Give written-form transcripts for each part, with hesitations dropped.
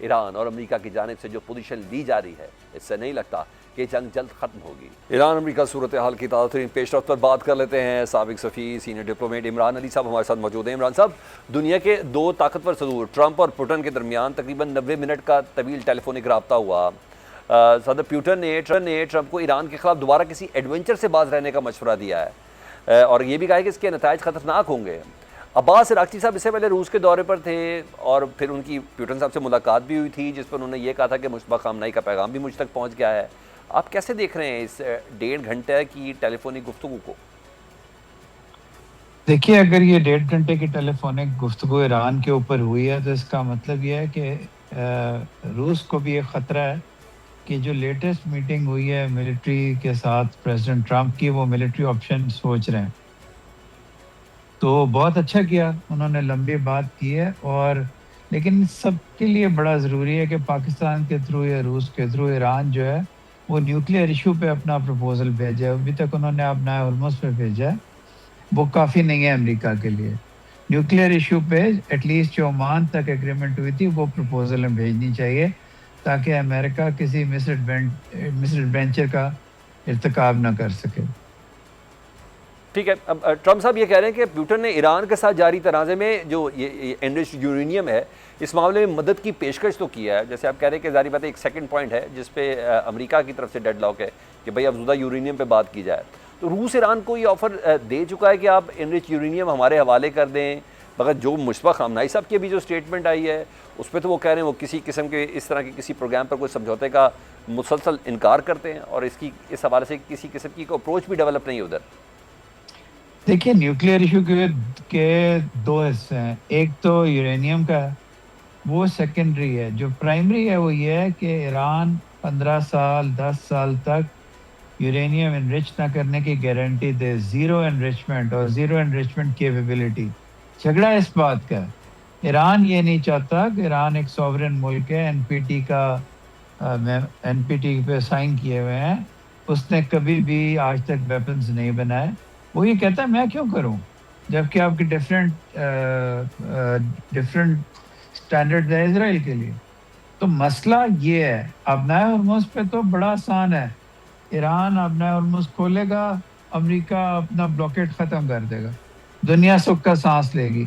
ایران اور امریکہ کی جانب سے جو پوزیشن لی جا رہی ہے اس سے نہیں لگتا کہ جنگ جلد ختم ہوگی۔ ایران امریکہ صورتحال کی تازہ ترین پیش رفت پر بات کر لیتے ہیں۔ سابق سفیر سینئر ڈپلومیٹ عمران علی صاحب ہمارے ساتھ موجود ہیں۔ عمران صاحب، دنیا کے دو طاقتور صدور ٹرمپ اور پوٹن کے درمیان تقریباً 90 منٹ کا طویل ٹیلی فونک رابطہ ہوا۔ صدر پیوٹن نے ٹرمپ کو ایران کے خلاف دوبارہ کسی ایڈونچر سے باز رہنے کا مشورہ دیا ہے اور یہ بھی کہا ہے کہ اس کے نتائج خطرناک ہوں گے۔ عباس عراقچی صاحب اس سے پہلے روس کے دورے پر تھے اور پھر ان کی پیوٹن صاحب سے ملاقات بھی ہوئی تھی جس پر انہوں نے یہ کہا تھا کہ مشتبہ خامنہئی کا پیغام بھی مجھ تک پہنچ گیا ہے۔ آپ کیسے دیکھ رہے ہیں اس 1.5 گھنٹے کی ٹیلی فونک گفتگو کو؟ دیکھیے، اگر یہ 1.5 گھنٹے کی ٹیلی فونک گفتگو ایران کے اوپر ہوئی ہے تو اس کا مطلب یہ ہے کہ روس کو بھی ایک خطرہ ہے کہ جو لیٹسٹ میٹنگ ہوئی ہے ملٹری کے ساتھ پریزیڈنٹ ٹرمپ کی، وہ ملٹری آپشن سوچ رہے ہیں۔ تو بہت اچھا کیا، انہوں نے لمبی بات کی ہے، اور لیکن سب کے لیے بڑا ضروری ہے کہ پاکستان کے تھرو یا روس کے تھرو ایران جو ہے وہ نیوکلیئر ایشو پہ اپنا پروپوزل بھیجے۔ ابھی تک انہوں نے اپنا ہرمز پہ بھیجا ہے، وہ کافی نہیں ہے امریکہ کے لیے۔ نیوکلیئر ایشو پہ ایٹ لیسٹ جو عمان تک ایگریمنٹ ہوئی تھی وہ پروپوزل بھیجنی چاہیے تاکہ امریکہ کسی مس ایڈوینچر کا ارتکاب نہ کر سکے۔ ٹھیک ہے، اب ٹرمپ صاحب یہ کہہ رہے ہیں کہ پیوٹن نے ایران کے ساتھ جاری تنازع میں جو یہ انرچڈ یورینیم ہے اس معاملے میں مدد کی پیشکش تو کیا ہے، جیسے آپ کہہ رہے ہیں کہ ظاہری بات ہے ایک سیکنڈ پوائنٹ ہے جس پہ امریکہ کی طرف سے ڈیڈ لاک ہے کہ بھئی افزودہ یورینیم پہ بات کی جائے۔ تو روس ایران کو یہ آفر دے چکا ہے کہ آپ انرچ یورینیم ہمارے حوالے کر دیں، مگر جو مشتبہ خامنہئی صاحب کی ابھی جو اسٹیٹمنٹ آئی ہے اس پہ تو وہ کہہ رہے ہیں وہ کسی قسم کے اس طرح کے کسی پروگرام پر کوئی سمجھوتے کا مسلسل انکار کرتے ہیں اور اس حوالے سے کسی قسم کی کوئی اپروچ بھی ڈیولپ نہیں ہے ادھر۔ دیکھیے، نیوکلیئر ایشو کے دو حصے ہیں، ایک تو یورینیم کا ہے، وہ سیکنڈری ہے۔ جو پرائمری ہے وہ یہ ہے کہ ایران 15 سال 10 سال تک یورینیم انرچ نہ کرنے کی گارنٹی دے، زیرو انرچمنٹ اور زیرو انرچمنٹ کیپیبلٹی۔ جھگڑا اس بات کا ہے، ایران یہ نہیں چاہتا کہ ایران ایک سوورن ملک ہے، این پی ٹی پہ سائن کیے ہوئے ہیں، اس نے کبھی بھی آج تک ویپنز نہیں بنائے۔ وہ یہ کہتا ہے میں کیوں کروں جبکہ آپ کی ڈفرینٹ اسٹینڈرڈ ہے اسرائیل کے لیے۔ تو مسئلہ یہ ہے، ابنائے ہرمز پہ تو بڑا آسان ہے، ایران ابنائے ہرمز کھولے گا، امریکہ اپنا بلاکیٹ ختم کر دے گا، دنیا سکھ کا سانس لے گی۔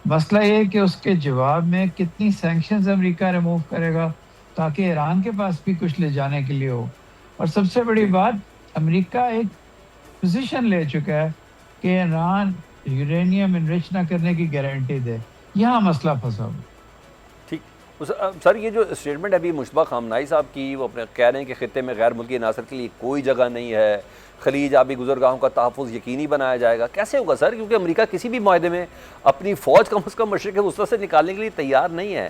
مسئلہ یہ ہے کہ اس کے جواب میں کتنی سینکشنز امریکہ ریموو کرے گا تاکہ ایران کے پاس بھی کچھ لے جانے کے لیے ہو۔ اور سب سے بڑی بات، امریکہ ایک پوزیشن لے چکا ہے کہ ایران یورینیم انرچ نہ کرنے کی گارنٹی دے، یہاں مسئلہ پھنسا ہوا۔ ٹھیک سر، یہ جو اسٹیٹمنٹ ابھی مشتبہ خامنہئی صاحب کی، وہ اپنے کہہ رہے ہیں کہ خطے میں غیر ملکی عناصر کے لیے کوئی جگہ نہیں ہے، خلیج آبی گزرگاہوں کا تحفظ یقینی بنایا جائے گا۔ کیسے ہوگا سر؟ کیونکہ امریکہ کسی بھی معاہدے میں اپنی فوج کم از کم مشرق وسطی سے نکالنے کے لیے تیار نہیں ہے۔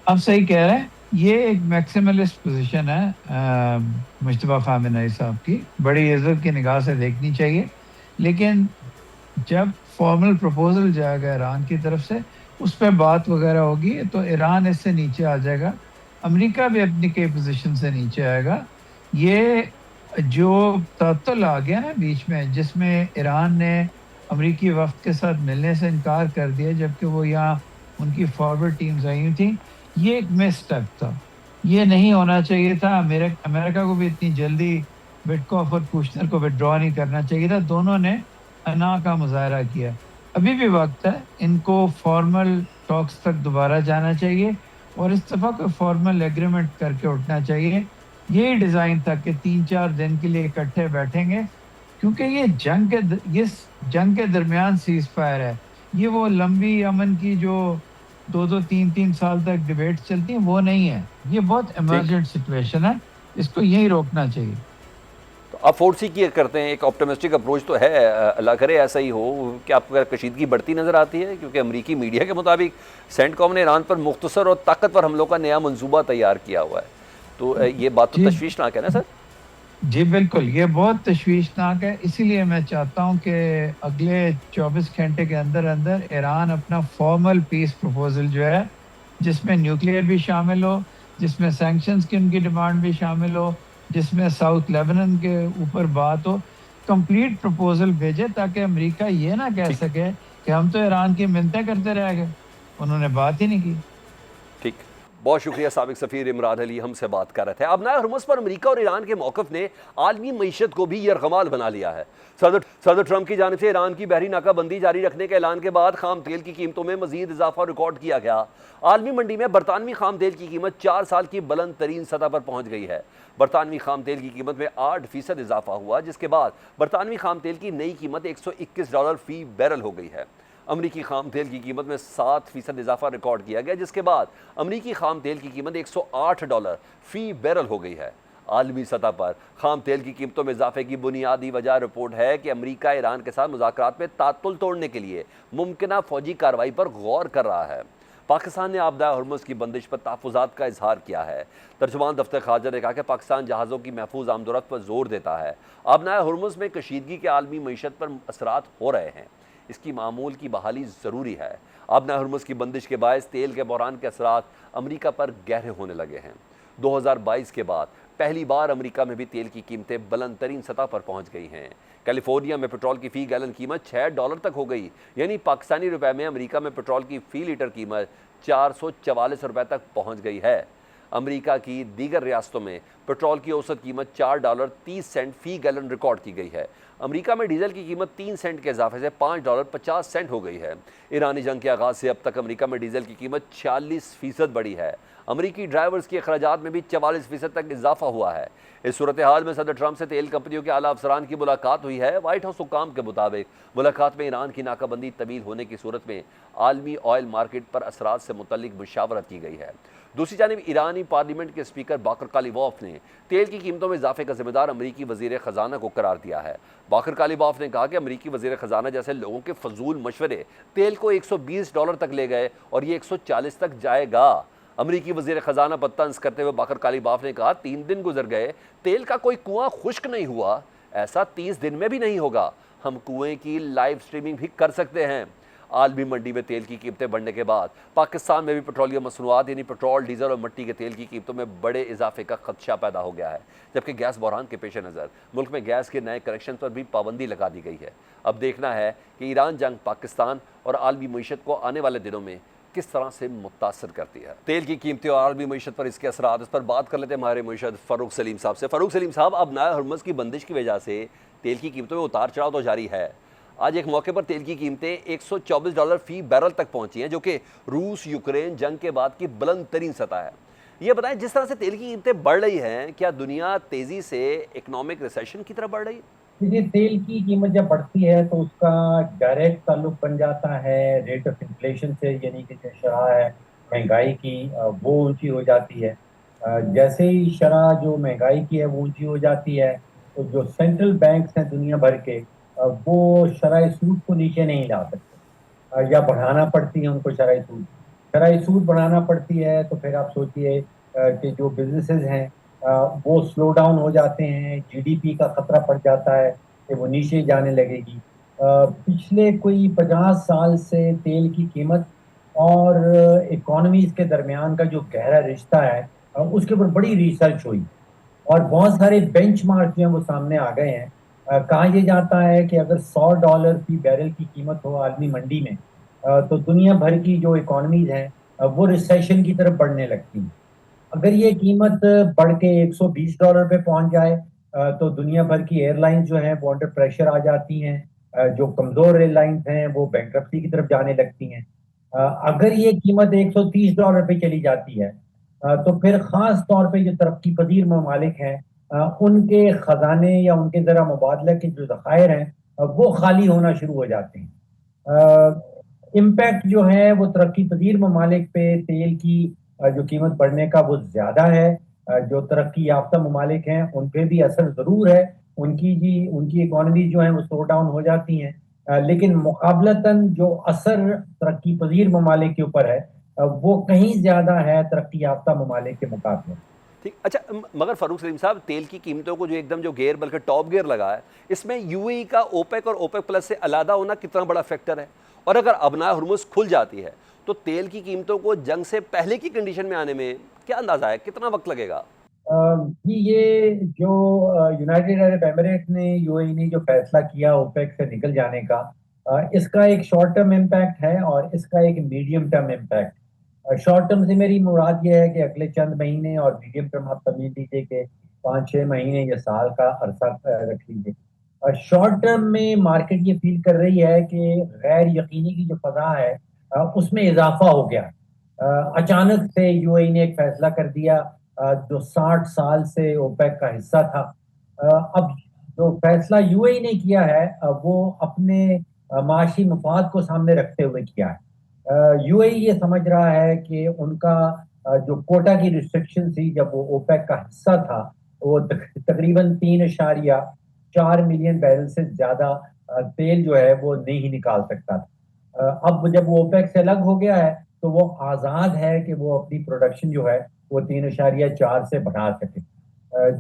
آپ صحیح کہہ رہے ہیں، یہ ایک میکسیملسٹ پوزیشن ہے مشتبہ خامنہئی صاحب کی، بڑی عزت کی نگاہ سے دیکھنی چاہیے۔ لیکن جب فارمل پروپوزل جائے گا ایران کی طرف سے، اس پہ بات وغیرہ ہوگی تو ایران اس سے نیچے آ جائے گا، امریکہ بھی اپنی کئی پوزیشن سے نیچے آئے گا۔ یہ جو تعطل آ گیا نا بیچ میں، جس میں ایران نے امریکی وفد کے ساتھ ملنے سے انکار کر دیا جبکہ وہ یہاں ان کی فارورڈ ٹیمز آئی ہوئی تھیں، یہ ایک مس اسٹیپ تھا، یہ نہیں ہونا چاہیے تھا۔ امریکہ کو بھی اتنی جلدی وٹکوف اور کوشنر کو وڈرا نہیں کرنا چاہیے تھا۔ دونوں نے انا کا مظاہرہ کیا، ابھی بھی وقت ہے، ان کو فارمل ٹاکس تک دوبارہ جانا چاہیے اور اس دفعہ کوئی فارمل ایگریمنٹ کر کے اٹھنا چاہیے۔ یہی ڈیزائن تھا کہ 3-4 دن کے لیے اکٹھے بیٹھیں گے، کیونکہ یہ جنگ کے درمیان سیز فائر ہے، یہ وہ لمبی امن کی جو 2-3 سال تک ڈیبیٹ چلتی ہیں وہ نہیں ہے، یہ بہت ایمرجنٹ سچویشن ہے، اس کو یہی روکنا چاہیے۔ تو آپ فورسی کی کرتے ہیں، ایک آپٹمسٹک اپروچ تو ہے، اللہ کرے ایسا ہی ہو کہ آپ کو کشیدگی بڑھتی نظر آتی ہے، کیونکہ امریکی میڈیا کے مطابق سینٹ کام نے ایران پر مختصر اور طاقتور حملوں کا نیا منصوبہ تیار کیا ہوا ہے، تو یہ بات تو تشویشناک ہے نا سر؟ جی بالکل، یہ بہت تشویشناک ہے، اسی لیے میں چاہتا ہوں کہ اگلے 24 گھنٹے کے اندر اندر ایران اپنا فارمل پیس پروپوزل جو ہے، جس میں نیوکلیئر بھی شامل ہو، جس میں سینکشنز کی ان کی ڈیمانڈ بھی شامل ہو، جس میں ساؤتھ لیبنن کے اوپر بات ہو، کمپلیٹ پروپوزل بھیجے تاکہ امریکہ یہ نہ کہہ سکے کہ ہم تو ایران کی منتیں کرتے رہ گئے، انہوں نے بات ہی نہیں کی۔ ٹھیک، بہت شکریہ سابق سفیر عمران علی ہم سے بات کر رہے تھے. اب نئے ہرمز پر امریکہ اور ایران کے موقف نے عالمی معیشت کو بھی یرغمال بنا لیا ہے. صدر ٹرمپ کی جانب سے ایران کی بحری ناکہ بندی جاری رکھنے کے اعلان کے بعد خام تیل کی قیمتوں میں مزید اضافہ ریکارڈ کیا گیا. عالمی منڈی میں برطانوی خام تیل کی قیمت 4 سال کی بلند ترین سطح پر پہنچ گئی ہے. برطانوی خام تیل کی قیمت میں 8% اضافہ ہوا، جس کے بعد برطانوی خام تیل کی نئی قیمت $121 فی بیرل ہو گئی ہے. امریکی خام تیل کی قیمت میں 7% اضافہ ریکارڈ کیا گیا، جس کے بعد امریکی خام تیل کی قیمت $108 فی بیرل ہو گئی ہے. عالمی سطح پر خام تیل کی قیمتوں میں اضافے کی بنیادی وجہ رپورٹ ہے کہ امریکہ ایران کے ساتھ مذاکرات میں تعطل توڑنے کے لیے ممکنہ فوجی کارروائی پر غور کر رہا ہے. پاکستان نے آبدہ ہرمز کی بندش پر تحفظات کا اظہار کیا ہے. ترجمان دفتر خارجہ نے کہا کہ پاکستان جہازوں کی محفوظ آمد و رفت پر زور دیتا ہے. آبنائے ہرمز میں کشیدگی کے عالمی معیشت پر اثرات ہو رہے ہیں، اس کی معمول کی بحالی ضروری ہے. آبنائے ہرمز کی بندش کے باعث تیل کے بحران کے اثرات امریکہ پر گہرے ہونے لگے ہیں. 2022 کے بعد پہلی بار امریکہ میں بھی تیل کی قیمتیں بلند ترین سطح پر پہنچ گئی ہیں. کیلیفورنیا میں پٹرول کی فی گیلن قیمت $6 تک ہو گئی، یعنی پاکستانی روپے میں امریکہ میں پٹرول کی فی لیٹر قیمت $444 تک پہنچ گئی ہے. امریکہ کی دیگر ریاستوں میں پٹرول کی اوسط قیمت $4.30 فی گیلن ریکارڈ کی گئی ہے. امریکہ میں ڈیزل کی قیمت 3 سینٹ کے اضافے سے $5.50 ہو گئی ہے. ایرانی جنگ کے آغاز سے اب تک امریکہ میں ڈیزل کی قیمت 46% بڑھی ہے. امریکی ڈرائیورز کے اخراجات میں بھی 44% تک اضافہ ہوا ہے. اس صورتحال میں صدر ٹرمپ سے تیل کمپنیوں کے اعلیٰ افسران کی ملاقات ہوئی ہے. وائٹ ہاؤس حکام کے مطابق ملاقات میں ایران کی ناکہ بندی طویل ہونے کی صورت میں عالمی آئل مارکیٹ پر اثرات سے متعلق مشاورت کی گئی ہے. دوسری جانب ایرانی پارلیمنٹ کے اسپیکر باقر کالیباف نے تیل کی قیمتوں میں اضافے کا ذمہ دار امریکی وزیر خزانہ کو قرار دیا ہے. باقر کالیباف نے کہا کہ امریکی وزیر خزانہ جیسے لوگوں کے فضول مشورے تیل کو $120 تک لے گئے اور یہ 140 تک جائے گا. امریکی وزیر خزانہ پر طنز کرتے ہوئے باقر کالیباف نے کہا 3 دن گزر گئے، تیل کا کوئی کنواں خشک نہیں ہوا، ایسا 30 دن میں بھی نہیں ہوگا. ہم کنویں کی لائیو سٹریمنگ بھی کر سکتے ہیں. عالمی منڈی میں تیل کی قیمتیں بڑھنے کے بعد پاکستان میں بھی پیٹرولیم مصنوعات یعنی پٹرول، ڈیزل اور مٹی کے تیل کی قیمتوں میں بڑے اضافے کا خدشہ پیدا ہو گیا ہے، جبکہ گیس بحران کے پیش نظر ملک میں گیس کے نئے کنیکشن پر بھی پابندی لگا دی گئی ہے. اب دیکھنا ہے کہ ایران جنگ پاکستان اور عالمی معیشت کو آنے والے دنوں میں کس طرح سے متاثر کرتی ہے. تیل کی قیمتیں اور عالمی معیشت پر اس کے اثرات، اس پر بات کر لیتے ہیں ہمارے معیشت فاروق سلیم صاحب سے. فاروق سلیم صاحب، اب نئے ہرمز کی بندش کی وجہ سے تیل کی قیمتوں میں اتار چڑھاؤ تو جاری ہے. آج ایک موقع پر تیل کی قیمتیں $124 فی بیرل تک پہنچی ہیں، جو کہ روس یوکرین جنگ کے بعد کی بلند ترین سطح ہے. یہ بتائیں، جس طرح سے تیل کی قیمتیں بڑھ رہی ہیں، کیا دنیا تیزی سے اکنامک ریسیشن کی طرف بڑھ رہی ہے؟ دیکھیے، تیل کی قیمت جب بڑھتی ہے تو اس کا ڈائریکٹ تعلق بن جاتا ہے ریٹ آف انفلیشن سے، یعنی کہ جو شرح ہے مہنگائی کی وہ اونچی ہو جاتی ہے. جیسے ہی شرح جو مہنگائی کی ہے وہ اونچی ہو جاتی ہے تو جو سینٹرل بینکس ہیں دنیا بھر کے وہ شرح سود کو نیچے نہیں لا سکتے یا بڑھانا پڑتی ہے ان کو. شرح سود بڑھانا پڑتی ہے تو پھر آپ سوچئے کہ جو بزنسز ہیں وہ سلو ڈاؤن ہو جاتے ہیں، جی ڈی پی کا خطرہ پڑ جاتا ہے کہ وہ نیچے جانے لگے گی. پچھلے کوئی 50 سال سے تیل کی قیمت اور اکانومیز کے درمیان کا جو گہرا رشتہ ہے اس کے اوپر بڑی ریسرچ ہوئی اور بہت سارے بینچ مارک جو ہیں وہ سامنے آ گئے ہیں. کہا یہ جاتا ہے کہ اگر $100 فی بیرل کی قیمت ہو عالمی منڈی میں تو دنیا بھر کی جو اکانومیز ہیں وہ ریسیشن کی طرف بڑھنے لگتی ہیں. اگر یہ قیمت بڑھ کے $120 پہ پہنچ جائے تو دنیا بھر کی ایئر لائنز جو ہیں وہ انڈر پریشر آ جاتی ہیں. جو کمزور ایئر لائنز ہیں وہ بینکرپسی کی طرف جانے لگتی ہیں. اگر یہ قیمت $130 پہ چلی جاتی ہے تو پھر خاص طور پہ جو ترقی پذیر ممالک ہیں ان کے خزانے یا ان کے ذرا مبادلہ کے جو ذخائر ہیں وہ خالی ہونا شروع ہو جاتے ہیں. امپیکٹ جو ہے وہ ترقی پذیر ممالک پہ تیل کی جو قیمت بڑھنے کا وہ زیادہ ہے. جو ترقی یافتہ ممالک ہیں ان پہ بھی اثر ضرور ہے، ان کی اکانومی جو ہیں وہ سلو ڈاؤن ہو جاتی ہیں، لیکن مقابلتاً جو اثر ترقی پذیر ممالک کے اوپر ہے وہ کہیں زیادہ ہے ترقی یافتہ ممالک کے مقابلے. ٹھیک، اچھا، مگر فاروق سلیم صاحب، تیل کی قیمتوں کو جو ایک دم جو گیئر بلکہ ٹاپ گیئر لگا ہے، اس میں یو اے ای کا اوپیک اور اوپیک پلس سے علیحدہ ہونا کتنا بڑا فیکٹر ہے؟ اور اگر ابنائے ہرمز کھل جاتی ہے تو تیل کی قیمتوں کو جنگ سے پہلے کی کنڈیشن میں آنے میں کیا اندازہ ہے، کتنا وقت لگے گا؟ جی، یہ جو یونائٹڈ عرب ایمریٹ نے یو اے ای نے جو فیصلہ کیا اوپیک سے نکل جانے کا، اس کا ایک شارٹ ٹرم امپیکٹ ہے اور اس کا ایک medium term impact. Short term سے میری مراد یہ ہے کہ اگلے چند مہینے، اور میڈیم ٹرم آپ سمجھ لیجیے کہ 5-6 مہینے یا سال کا عرصہ رکھ لیجیے. شارٹ ٹرم میں مارکیٹ یہ فیل کر رہی ہے کہ غیر یقینی کی جو فضا ہے اس میں اضافہ ہو گیا. اچانک سے یو اے نے ایک فیصلہ کر دیا جو 60 سال سے اوپیک کا حصہ تھا. اب جو فیصلہ یو اے نے کیا ہے وہ اپنے معاشی مفاد کو سامنے رکھتے ہوئے کیا ہے. یو اے یہ سمجھ رہا ہے کہ ان کا جو کوٹا کی ریسٹرکشن تھی جب وہ اوپیک کا حصہ تھا، وہ تقریباً 3.4 ملین بیرل سے زیادہ تیل جو ہے وہ نہیں نکال سکتا تھا. اب جب وہ اوپیک سے الگ ہو گیا ہے تو وہ آزاد ہے کہ وہ اپنی پروڈکشن جو ہے وہ 3.4 سے بڑھا سکے.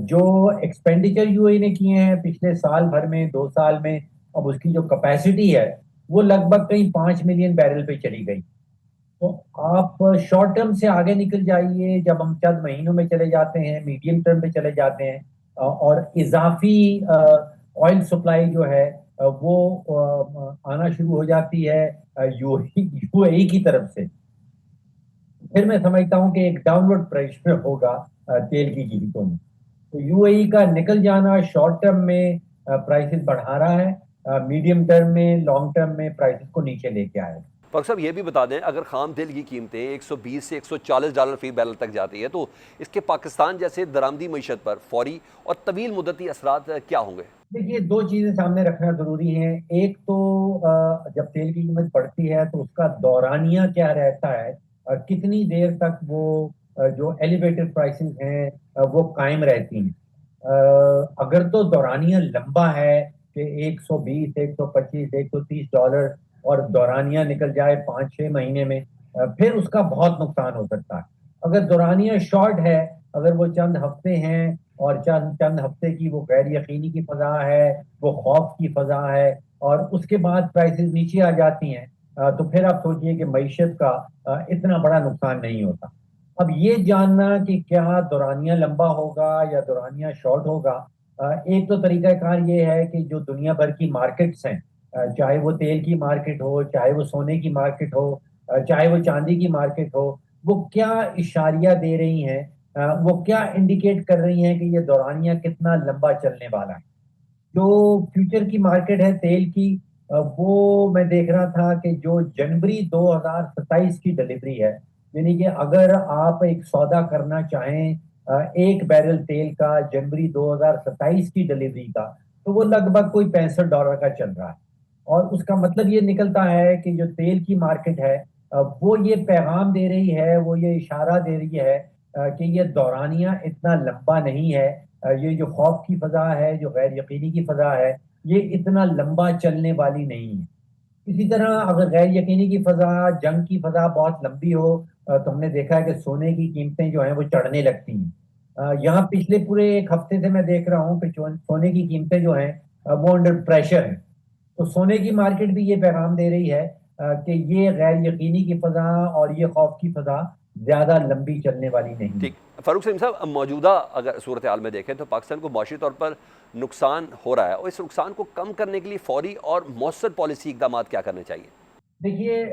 جو ایکسپینڈیچر یو اے نے کیے ہیں پچھلے سال بھر میں، 2 سال میں، اب اس کی جو کیپیسٹی ہے وہ لگ بھگ کہیں 5 ملین بیرل پہ چلی گئی. تو آپ شارٹ ٹرم سے آگے نکل جائیے، جب ہم چند مہینوں میں چلے جاتے ہیں، میڈیم ٹرم پہ چلے جاتے ہیں اور اضافی آئل سپلائی جو ہے وہ آنا شروع ہو جاتی ہے یو اے کی طرف سے، پھر میں سمجھتا ہوں کہ ایک ڈاؤنورڈ پریشر ہوگا تیل کی قیمتوں میں. تو یو اے کا نکل جانا شارٹ ٹرم میں پرائسز بڑھا رہا ہے، میڈیم ٹرم میں، لانگ ٹرم میں پرائسز کو نیچے لے کے آئے گا. فاروق صاحب یہ بھی بتا دیں، اگر خام تیل کی قیمتیں 120 سے $140 فی بیرل تک جاتی ہے تو اس کے پاکستان جیسے درآمدی معیشت پر فوری اور طویل مدتی اثرات کیا ہوں گے؟ دیکھیے، دو چیزیں سامنے رکھنا ضروری ہیں. ایک تو جب تیل کی قیمت بڑھتی ہے تو اس کا دورانیہ کیا رہتا ہے، کتنی دیر تک وہ جو ایلیویٹڈ پرائسز ہیں وہ قائم رہتی ہیں. اگر تو دورانیہ لمبا ہے کہ 120، 125، $130 اور دورانیہ نکل جائے 5-6 مہینے میں، پھر اس کا بہت نقصان ہو سکتا ہے. اگر دورانیہ شارٹ ہے، اگر وہ چند ہفتے ہیں اور چند ہفتے کی وہ غیر یقینی کی فضا ہے، وہ خوف کی فضا ہے، اور اس کے بعد پرائسز نیچے آ جاتی ہیں، تو پھر آپ سوچئے کہ معیشت کا اتنا بڑا نقصان نہیں ہوتا. اب یہ جاننا کہ کیا دورانیہ لمبا ہوگا یا دورانیہ شارٹ ہوگا، ایک تو طریقہ کار یہ ہے کہ جو دنیا بھر کی مارکیٹس ہیں، چاہے وہ تیل کی مارکیٹ ہو، چاہے وہ سونے کی مارکیٹ ہو، چاہے وہ چاندی کی مارکیٹ ہو، وہ کیا اشاریہ دے رہی ہیں، وہ کیا انڈیکیٹ کر رہی ہیں کہ یہ دورانیہ کتنا لمبا چلنے والا ہے. جو فیوچر کی مارکیٹ ہے تیل کی، وہ میں دیکھ رہا تھا کہ جو جنوری 2027 کی ڈلیوری ہے، یعنی کہ اگر آپ ایک سودا کرنا چاہیں ایک بیرل تیل کا جنوری 2027 کی ڈلیوری کا، تو وہ لگ بھگ کوئی $65 کا چل رہا ہے. اور اس کا مطلب یہ نکلتا ہے کہ جو تیل کی مارکیٹ ہے وہ یہ پیغام دے رہی ہے، وہ یہ اشارہ دے رہی ہے کہ یہ دورانیہ اتنا لمبا نہیں ہے، یہ جو خوف کی فضا ہے، جو غیر یقینی کی فضا ہے، یہ اتنا لمبا چلنے والی نہیں ہے. اسی طرح اگر غیر یقینی کی فضا، جنگ کی فضا بہت لمبی ہو تو ہم نے دیکھا ہے کہ سونے کی قیمتیں جو ہیں وہ چڑھنے لگتی ہیں. یہاں پچھلے پورے ایک ہفتے سے میں دیکھ رہا ہوں کہ سونے کی قیمتیں جو ہیں وہ انڈر پریشر ہیں. تو سونے کی مارکیٹ بھی یہ پیغام دے رہی ہے کہ یہ غیر یقینی کی فضا اور یہ خوف کی فضا زیادہ لمبی چلنے والی نہیں. ٹھیک. فاروق سلیم صاحب، موجودہ اگر صورتحال میں دیکھیں تو پاکستان کو معاشی طور پر نقصان ہو رہا ہے، اور اس نقصان کو کم کرنے کے لیے فوری اور مؤثر پالیسی اقدامات کیا کرنے چاہیے؟ دیکھیے،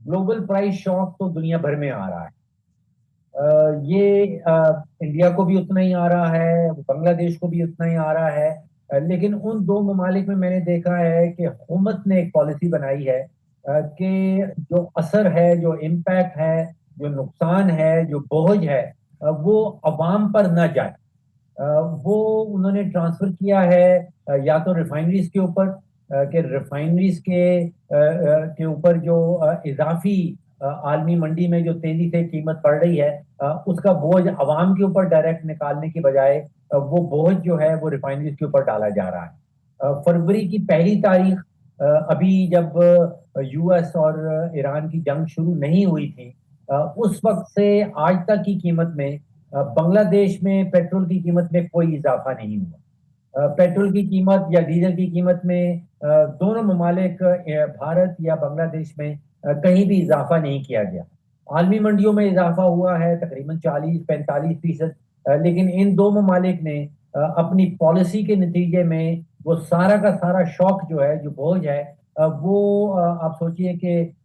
گلوبل پرائس شاک تو دنیا بھر میں آ رہا ہے. یہ انڈیا کو بھی اتنا ہی آ رہا ہے، بنگلہ دیش کو بھی اتنا ہی آ رہا ہے. لیکن ان دو ممالک میں نے دیکھا ہے کہ حکومت نے ایک پالیسی بنائی ہے کہ جو اثر ہے، جو امپیکٹ ہے، جو نقصان ہے، جو بوجھ ہے، وہ عوام پر نہ جائے. وہ انہوں نے ٹرانسفر کیا ہے یا تو ریفائنریز کے اوپر، کہ ریفائنریز کے اوپر جو اضافی عالمی منڈی میں جو تیزی سے قیمت بڑھ رہی ہے، اس کا بوجھ عوام کے اوپر ڈائریکٹ نکالنے کی بجائے وہ بوجھ جو ہے وہ ریفائنریز کے اوپر ڈالا جا رہا ہے. فروری کی 1 تاریخ، ابھی جب یو ایس اور ایران کی جنگ شروع نہیں ہوئی تھی، اس وقت سے آج تک کی قیمت میں بنگلہ دیش میں پیٹرول کی قیمت میں کوئی اضافہ نہیں ہوا. پیٹرول کی قیمت یا ڈیزل کی قیمت میں دونوں ممالک، بھارت یا بنگلہ دیش میں، کہیں بھی اضافہ نہیں کیا گیا. عالمی منڈیوں میں اضافہ ہوا ہے تقریباً 40-45%، لیکن ان دو ممالک نے اپنی پالیسی کے نتیجے میں وہ سارا کا سارا شوق جو ہے، جو بوجھ ہے، وہ آپ سوچئے کہ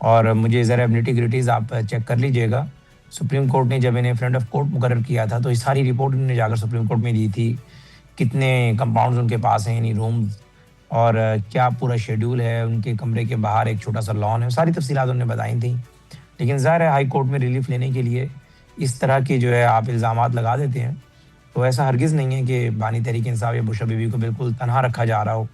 اور مجھے ذرا نیٹی گریٹیز آپ چیک کر لیجیے گا. سپریم کورٹ نے جب انہیں فرینڈ آف کورٹ مقرر کیا تھا تو یہ ساری رپورٹ انہوں نے جا کر سپریم کورٹ میں دی تھی. کتنے کمپاؤنڈز ان کے پاس ہیں یعنی رومز, اور کیا پورا شیڈول ہے, ان کے کمرے کے باہر ایک چھوٹا سا لان ہے, ساری تفصیلات انہوں نے بتائی تھیں. لیکن ظاہر ہے ہائی کورٹ میں ریلیف لینے کے لیے اس طرح کے جو ہے آپ الزامات لگا دیتے ہیں. تو ایسا ہرگز نہیں ہے کہ بانی تحریک انصاف یا بشرا بیوی کو بالکل تنہا رکھا جا رہا ہو,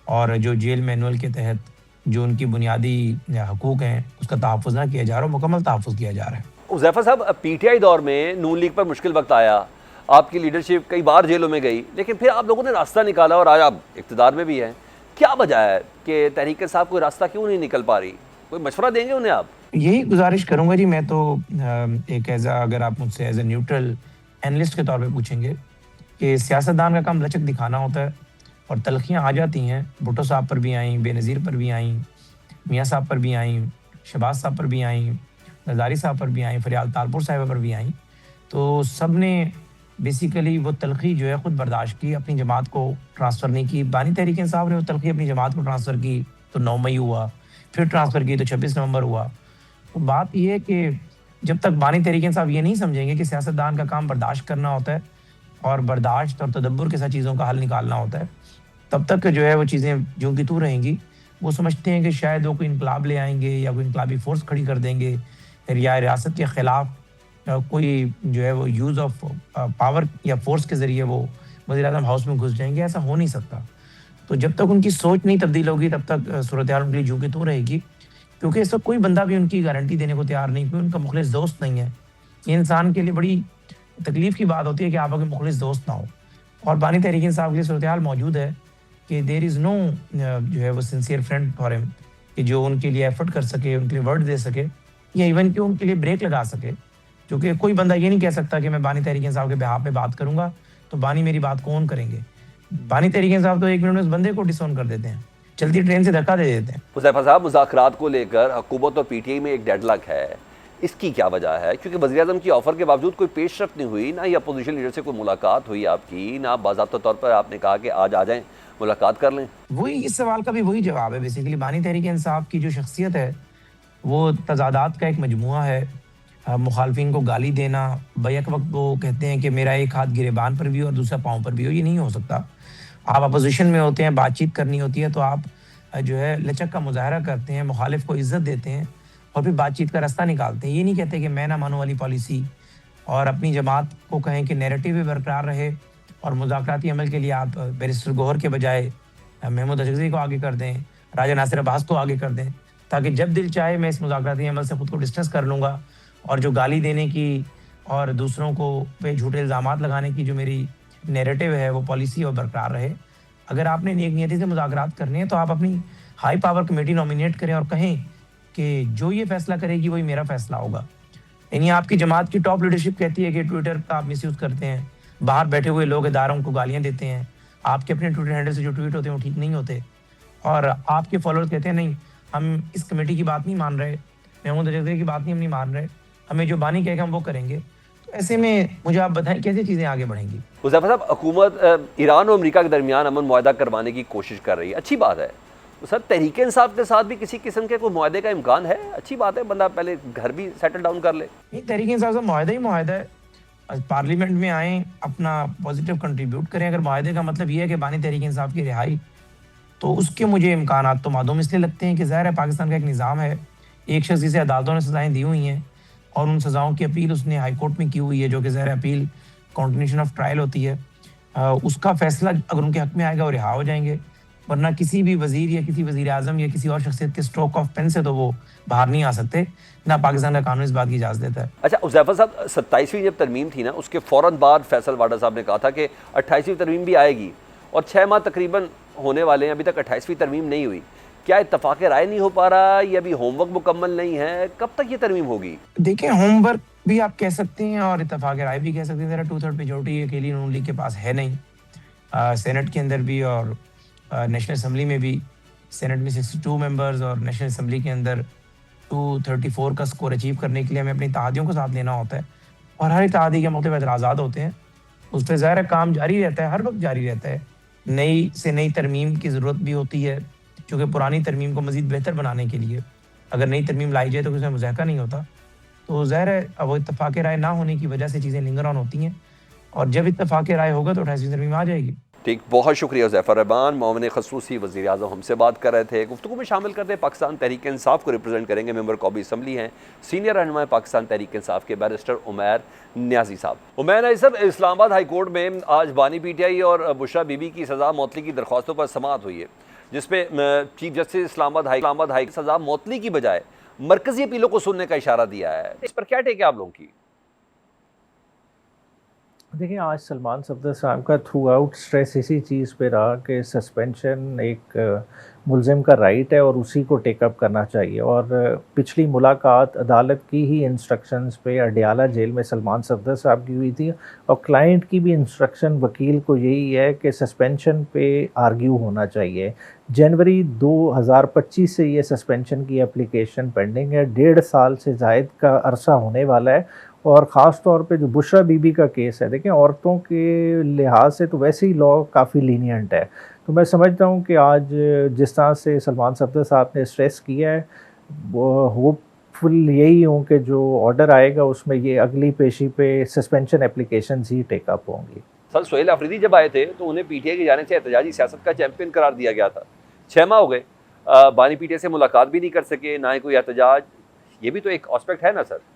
اور جو جیل مینول کے تحت جو ان کی بنیادی حقوق ہیں اس کا تحفظ نہ کیا جا رہا ہو, مکمل تحفظ کیا جا رہا ہے. حذیفہ صاحب, پی ٹی آئی دور میں نون لیگ پر مشکل وقت آیا, آپ کی لیڈرشپ کئی بار جیلوں میں گئی, لیکن پھر آپ لوگوں نے راستہ نکالا اور آج آپ اقتدار میں بھی ہیں. کیا وجہ ہے کہ تحریک انصاف کوئی راستہ کیوں نہیں نکل پا رہی؟ کوئی مشورہ دیں گے انہیں آپ؟ یہی گزارش کروں گا جی میں تو, ایک اگر آپ مجھ سے ایز اے نیوٹرل اینالسٹ کے طور پہ پوچھیں گے کہ سیاستدان کا کام لچک دکھانا ہوتا ہے, اور تلخیاں آ جاتی ہیں. بھٹو صاحب پر بھی آئیں, بے نظیر پر بھی آئیں, میاں صاحب پر بھی آئیں, شہباز صاحب پر بھی آئیں, نظاری صاحب پر بھی آئیں, فریال تالپور صاحبہ پر بھی آئیں. تو سب نے بیسیکلی وہ تلخی جو ہے خود برداشت کی, اپنی جماعت کو ٹرانسفر نہیں کی. بانی تحریک انصاف نے وہ تلخی اپنی جماعت کو ٹرانسفر کی تو 9 مئی ہوا, پھر ٹرانسفر کی تو 26 نومبر ہوا. تو بات یہ ہے کہ جب تک بانی تحریک انصاف یہ نہیں سمجھیں گے کہ سیاستدان کا کام برداشت کرنا ہوتا ہے اور برداشت اور تدبر کے ساتھ چیزوں کا حل نکالنا ہوتا ہے, تب تک جو ہے وہ چیزیں جو کی تو رہیں گی. وہ سمجھتے ہیں کہ شاید وہ کوئی انقلاب لے آئیں گے یا کوئی انقلابی فورس کھڑی کر دیں گے, یا ریاست کے خلاف کوئی جو ہے وہ یوز آف پاور یا فورس کے ذریعے وہ وزیر اعظم ہاؤس میں گھس جائیں گے. ایسا ہو نہیں سکتا. تو جب تک ان کی سوچ نہیں تبدیل ہوگی تب تک صورتحال ان کے لیے جو کی تو رہے گی, کیونکہ اس وقت کوئی بندہ بھی ان کی گارنٹی دینے کو تیار نہیں, کیونکہ ان کا مخلص دوست نہیں ہے. یہ انسان کے لیے بڑی تکلیف کی بات ہوتی ہے کہ آپ کے مخلص دوست نہ ہو. اور بانی تحریک انصاف کے لیے صورتحال موجود ہے کہ دیر از نو جو ہے وہ سنسیئر فرینڈ فار ہم, کہ جو ان کے لیے ایفرٹ کر سکے, ان کے لیے ورڈ دے سکے, یا ایون کہ ان کے لیے بریک لگا سکے. کیونکہ کوئی بندہ یہ نہیں کہہ سکتا کہ میں بانی تحریک انصاف کے بہاف پہ بات کروں گا تو بانی میری بات کون کریں گے. بانی تحریک انصاف تو 1 منٹ میں اس بندے کو ڈسون کر دیتے ہیں, چلتی ٹرین سے دھکا دے دیتے ہیں. حذیفہ صاحب, مذاکرات کو لے کر حکومت اور پی ٹی آئی میں ایک ڈیڈ لاک ہے, اس کی کیا وجہ ہے؟ کیونکہ وزیر اعظم کی آفر کے باوجود کوئی پیش رفت نہیں ہوئی, نہ ہی اپوزیشن لیڈر سے کوئی ملاقات ہوئی آپ کی, نہ باضابطہ طور پر آپ نے کہا کہ آج آ جائیں ملاقات کر لیں. وہی اس سوال کا بھی وہی جواب ہے. بیسیکلی بانی تحریک انصاف کی جو شخصیت ہے وہ تضادات کا ایک مجموعہ ہے. مخالفین کو گالی دینا, بیک وقت وہ کہتے ہیں کہ میرا ایک ہاتھ گریبان پر بھی ہو اور دوسرا پاؤں پر بھی ہو, یہ نہیں ہو سکتا. آپ اپوزیشن میں ہوتے ہیں, بات چیت کرنی ہوتی ہے تو آپ جو ہے لچک کا مظاہرہ کرتے ہیں, مخالف کو عزت دیتے ہیں اور پھر بات چیت کا راستہ نکالتے ہیں. یہ نہیں کہتے کہ میں نہ مانو والی پالیسی, اور اپنی جماعت کو کہیں کہ نیریٹو بھی برقرار رہے, اور مذاکراتی عمل کے لیے آپ بیرسٹر گوہر کے بجائے محمود اشرفی کو آگے کر دیں, راجہ ناصر عباس کو آگے کر دیں, تاکہ جب دل چاہے میں اس مذاکراتی عمل سے خود کو ڈسٹنس کر لوں گا. اور جو گالی دینے کی اور دوسروں کو پہ جھوٹے الزامات لگانے کی جو میری نیریٹو ہے وہ پالیسی اور برقرار رہے. اگر آپ نے نیک نیتی سے مذاکرات کرنے ہیں تو آپ اپنی ہائی پاور کمیٹی نومینیٹ کریں اور کہیں کہ جو یہ فیصلہ کرے گی وہی میرا فیصلہ ہوگا. یعنی آپ کی جماعت کی ٹاپ لیڈرشپ کہتی ہے کہ ٹویٹر کا آپ مس یوز کرتے ہیں, باہر بیٹھے ہوئے لوگ اداروں کو گالیاں دیتے ہیں, آپ کے اپنے ٹویٹر ہینڈل سے جو ٹویٹ ہوتے ہیں وہ ٹھیک نہیں ہوتے, اور آپ کے فالوورز کہتے ہیں نہیں ہم اس کمیٹی کی بات نہیں مان رہے, محمود اشرفی کی بات نہیں ہم نہیں مان رہے, ہمیں جو بانی کہے گا ہم وہ کریں گے. تو ایسے میں مجھے آپ بتائیں کیسے چیزیں آگے بڑھیں گی. حذیفہ صاحب, حکومت ایران اور امریکہ کے درمیان امن معاہدہ کروانے کی کوشش کر رہی ہے, اچھی بات ہے. سر, تحریک انصاف کے ساتھ بھی کسی قسم کے کوئی معاہدے کا امکان ہے؟ اچھی بات ہے, بندہ پہلے گھر بھی سیٹل ڈاؤن کر لے. نہیں, تحریک انصاف سے معاہدہ ہی معاہدہ ہے. پارلیمنٹ میں آئیں, اپنا پازیٹیو کنٹریبیوٹ کریں. اگر معاہدے کا مطلب یہ ہے کہ بانی تحریک انصاف کی رہائی, تو اس کے مجھے امکانات تو معدوم اس لیے لگتے ہیں کہ ظاہر ہے پاکستان کا ایک نظام ہے, ایک شخص جسے عدالتوں نے سزائیں دی ہوئی ہیں اور ان سزاؤں کی اپیل اس نے ہائی کورٹ میں کی ہوئی ہے, جو کہ ظاہر اپیل کنٹینیوشن آف ٹرائل ہوتی ہے. اس کا فیصلہ اگر ان کے حق میں آئے گا وہ رہا ہو جائیں گے, ورنہ کسی بھی وزیر یا کسی وزیر اعظم یا کسی اور شخصیت کے اسٹروک آف پین سے تو وہ باہر نہیں آ سکتے, نہ پاکستان کا قانون اس بات کی اجازت دیتا ہے. اچھا حذیفہ صاحب, 27ویں جب ترمیم تھی نا, اس کے فوراً بعد فیصل واڈا صاحب نے کہا تھا کہ 28ویں ترمیم بھی آئے گی, اور 6 ماہ تقریباً ہونے والے ہیں, ابھی تک 28ویں ترمیم نہیں ہوئی. کیا اتفاق رائے نہیں ہو پا رہا, یا ابھی ہوم ورک مکمل نہیں ہے؟ کب تک یہ ترمیم ہوگی؟ دیکھیں, ہوم ورک بھی آپ کہہ سکتے ہیں اور اتفاق رائے بھی کہہ سکتے ہیں. ذرا 2/3 میجورٹی اکیلی نون لیگ کے پاس ہے نہیں, سینٹ کے اندر بھی اور نیشنل اسمبلی میں بھی. سینٹ میں 62 ممبرز اور نیشنل اسمبلی کے اندر 234 کا سکور اچیو کرنے کے لیے ہمیں اپنی اتحادیوں کو ساتھ لینا ہوتا ہے, اور ہر اتحادی کے مختلف اعتراضات ہوتے ہیں. اس پہ ظاہر کام جاری رہتا ہے, ہر وقت جاری رہتا ہے. نئی ترمیم کی ضرورت بھی ہوتی ہے, چونکہ پرانی ترمیم کو مزید بہتر بنانے کے لیے اگر نئی ترمیم لائی جائے تو اس میں مذائقہ نہیں ہوتا. تو ظاہر ہے اب وہ اتفاق رائے نہ ہونے کی وجہ سے چیزیں لنگر آن ہوتی ہیں, اور جب اتفاق رائے ہوگا تو 28ویں ترمیم آ جائے گی. ٹھیک, بہت شکریہ ظفر رحمان. معاون خصوصی وزیر اعظم ہم سے بات کر رہے تھے. گفتگو میں شامل کرتے پاکستان تحریک انصاف کو ریپرزینٹ کریں گے ممبر قومی اسمبلی ہیں, سینئر رہنما پاکستان تحریک انصاف کے بیرسٹر عمیر نیازی صاحب. عمیر نیازی صاحب, اسلام آباد ہائی کورٹ میں آج بانی پی ٹی آئی اور بشرا بی بی کی سزا معطلی کی درخواستوں پر سماعت ہوئی ہے, جس پہ چیف جسٹس اسلام آباد ہائی سزا معطلی کی بجائے مرکزی اپیلوں کو سننے کا اشارہ دیا ہے. اس پر کیا ٹیک ہے آپ لوگوں کی؟ دیکھیں, آج سلمان صفدر صاحب کا تھرو آؤٹ سٹریس اسی چیز پہ رہا کہ سسپینشن ایک ملزم کا رائٹ ہے اور اسی کو ٹیک اپ کرنا چاہیے. اور پچھلی ملاقات عدالت کی ہی انسٹرکشنز پہ اڈیالہ جیل میں سلمان صفدر صاحب کی ہوئی تھی, اور کلائنٹ کی بھی انسٹرکشن وکیل کو یہی ہے کہ سسپینشن پہ آرگیو ہونا چاہیے. جنوری 2025 سے یہ سسپینشن کی اپلیکیشن پینڈنگ ہے, 1.5 سال سے زائد کا عرصہ ہونے والا ہے. اور خاص طور پہ جو بشرا بی بی کا کیس ہے, دیکھیں عورتوں کے لحاظ سے تو ویسے ہی لاء کافی لینینٹ ہے. تو میں سمجھتا ہوں کہ آج جس طرح سے سلمان صفدر صاحب نے اسٹریس کیا ہے, وہ ہوپ فل یہی ہوں کہ جو آرڈر آئے گا اس میں یہ اگلی پیشی پہ سسپینشن اپلیکیشنز ہی ٹیک اپ ہوں گی. سر, سہیل آفریدی جب آئے تھے تو انہیں پی ٹی آئی کی جانب سے احتجاجی سیاست کا چیمپئن قرار دیا گیا تھا. 6 ماہ ہو گئے, بانی پی ٹی آئی سے ملاقات بھی نہیں کر سکے, نہ ہی کوئی احتجاج. یہ بھی تو ایک آسپیکٹ ہے نا سر؟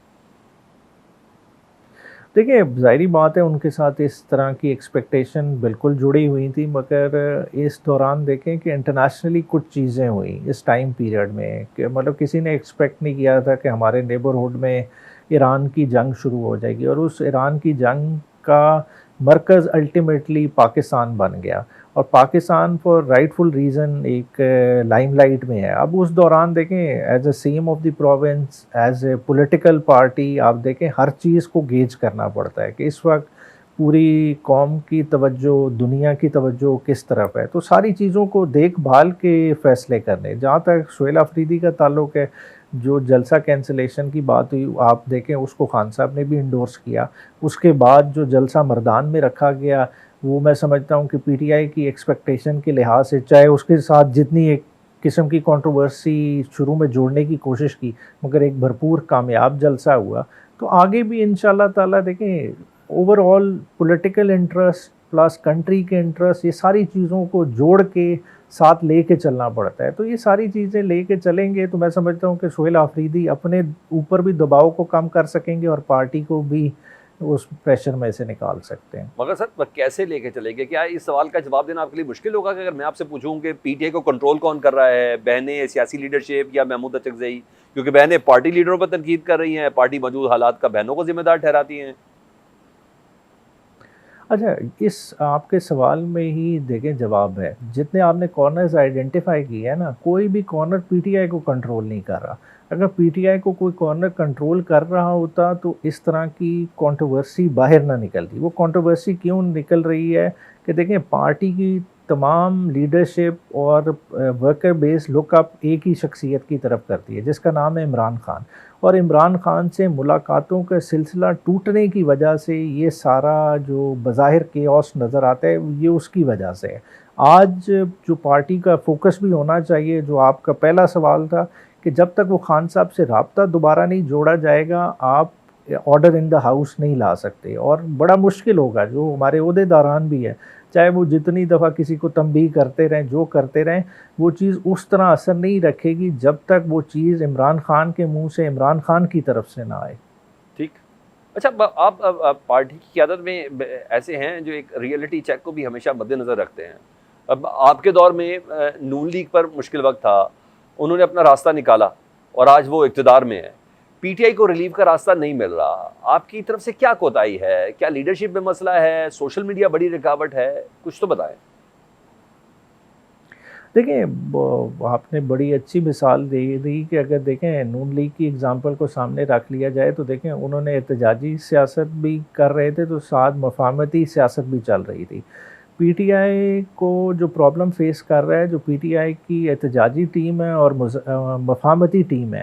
دیکھیں, ظاہری بات ہے ان کے ساتھ اس طرح کی ایکسپیکٹیشن بالکل جڑی ہوئی تھی, مگر اس دوران دیکھیں کہ انٹرنیشنلی کچھ چیزیں ہوئیں اس ٹائم پیریڈ میں کہ مطلب کسی نے ایکسپیکٹ نہیں کیا تھا کہ ہمارے نیبرہڈ میں ایران کی جنگ شروع ہو جائے گی, اور اس ایران کی جنگ کا مرکز الٹیمیٹلی پاکستان بن گیا, اور Pakistan for rightful reason ایک لائم لائٹ میں ہے. اب اس دوران دیکھیں as a same of the province, as a political party, آپ دیکھیں ہر چیز کو گیج کرنا پڑتا ہے کہ اس وقت پوری قوم کی توجہ, دنیا کی توجہ کس طرف ہے. تو ساری چیزوں کو دیکھ بھال کے فیصلے کرنے. جہاں تک سہیل آفریدی کا تعلق ہے, جو جلسہ کینسلیشن کی بات ہوئی, آپ دیکھیں اس کو خان صاحب نے بھی انڈورس کیا. اس کے بعد جو جلسہ مردان میں رکھا گیا, وہ میں سمجھتا ہوں کہ پی ٹی آئی کی ایکسپیکٹیشن کے لحاظ سے, چاہے اس کے ساتھ جتنی ایک قسم کی کنٹروورسی شروع میں جوڑنے کی کوشش کی, مگر ایک بھرپور کامیاب جلسہ ہوا. تو آگے بھی انشاءاللہ تعالیٰ دیکھیں over all political interest plus country کے انٹرسٹ, یہ ساری چیزوں کو جوڑ کے ساتھ لے کے چلنا پڑتا ہے. تو یہ ساری چیزیں لے کے چلیں گے تو میں سمجھتا ہوں کہ سہیل آفریدی اپنے اوپر بھی دباؤ کو کم کر سکیں گے اور پارٹی کو بھی اس پریشر میں سے نکال سکتے ہیں. مگر سر کیسے لے کے چلیں گے؟ کیا اس سوال کا جواب دینا آپ کے لیے مشکل ہوگا کہ اگر میں آپ سے پوچھوں کہ پی ٹی آئی کو کنٹرول کون کر رہا ہے, بہنیں, سیاسی لیڈرشپ یا محمود اچکزئی؟ کیونکہ بہنیں پارٹی لیڈروں پر تنقید کر رہی ہیں, پارٹی موجود حالات کا بہنوں کو ذمہ دار ٹھہراتی ہیں. اچھا, اس آپ کے سوال میں ہی دیکھیں جواب ہے. جتنے آپ نے کارنرز آئیڈینٹیفائی کیے ہیں نا, کوئی بھی کارنر پی ٹی آئی کو کنٹرول نہیں کر رہا. اگر پی ٹی آئی کو کوئی کارنر کنٹرول کر رہا ہوتا تو اس طرح کی کنٹروورسی باہر نہ نکلتی. وہ کنٹروورسی کیوں نکل رہی ہے کہ دیکھیں پارٹی کی تمام لیڈرشپ اور ورکر بیس لک اپ ایک ہی شخصیت کی طرف کرتی ہے جس کا نام ہے عمران خان. اور عمران خان سے ملاقاتوں کا سلسلہ ٹوٹنے کی وجہ سے یہ سارا جو بظاہر کیوس نظر آتا ہے یہ اس کی وجہ سے ہے. آج جو پارٹی کا فوکس بھی ہونا چاہیے, جو آپ کا پہلا سوال تھا کہ جب تک وہ خان صاحب سے رابطہ دوبارہ نہیں جوڑا جائے گا آپ آرڈر ان دا ہاؤس نہیں لا سکتے, اور بڑا مشکل ہوگا. جو ہمارے عہدے داران بھی ہے, چاہے وہ جتنی دفعہ کسی کو تنبیہ کرتے رہیں, جو کرتے رہیں, وہ چیز اس طرح اثر نہیں رکھے گی جب تک وہ چیز عمران خان کے منہ سے, عمران خان کی طرف سے نہ آئے. ٹھیک. اچھا, آپ پارٹی کی قیادت میں ایسے ہیں جو ایک ریئلٹی چیک کو بھی ہمیشہ مد نظر رکھتے ہیں. اب آپ کے دور میں نون لیگ پر مشکل وقت تھا, انہوں نے اپنا راستہ نکالا اور آج وہ اقتدار میں ہے. پی ٹی آئی کو ریلیف کا راستہ نہیں مل رہا. آپ کی طرف سے کیا کوتاہی ہے؟ کیا لیڈرشپ میں مسئلہ ہے؟ سوشل میڈیا بڑی رکاوٹ ہے؟ کچھ تو بتائیں. دیکھیں آپ نے بڑی اچھی مثال دی کہ اگر دیکھیں نون لیگ کی اگزامپل کو سامنے رکھ لیا جائے تو دیکھیں انہوں نے احتجاجی سیاست بھی کر رہے تھے تو ساتھ مفاہمتی سیاست بھی چل رہی تھی. پی ٹی آئی کو جو پرابلم فیس کر رہا ہے, جو پی ٹی آئی کی احتجاجی ٹیم ہے اور مفاہمتی ٹیم ہے,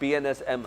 PNSM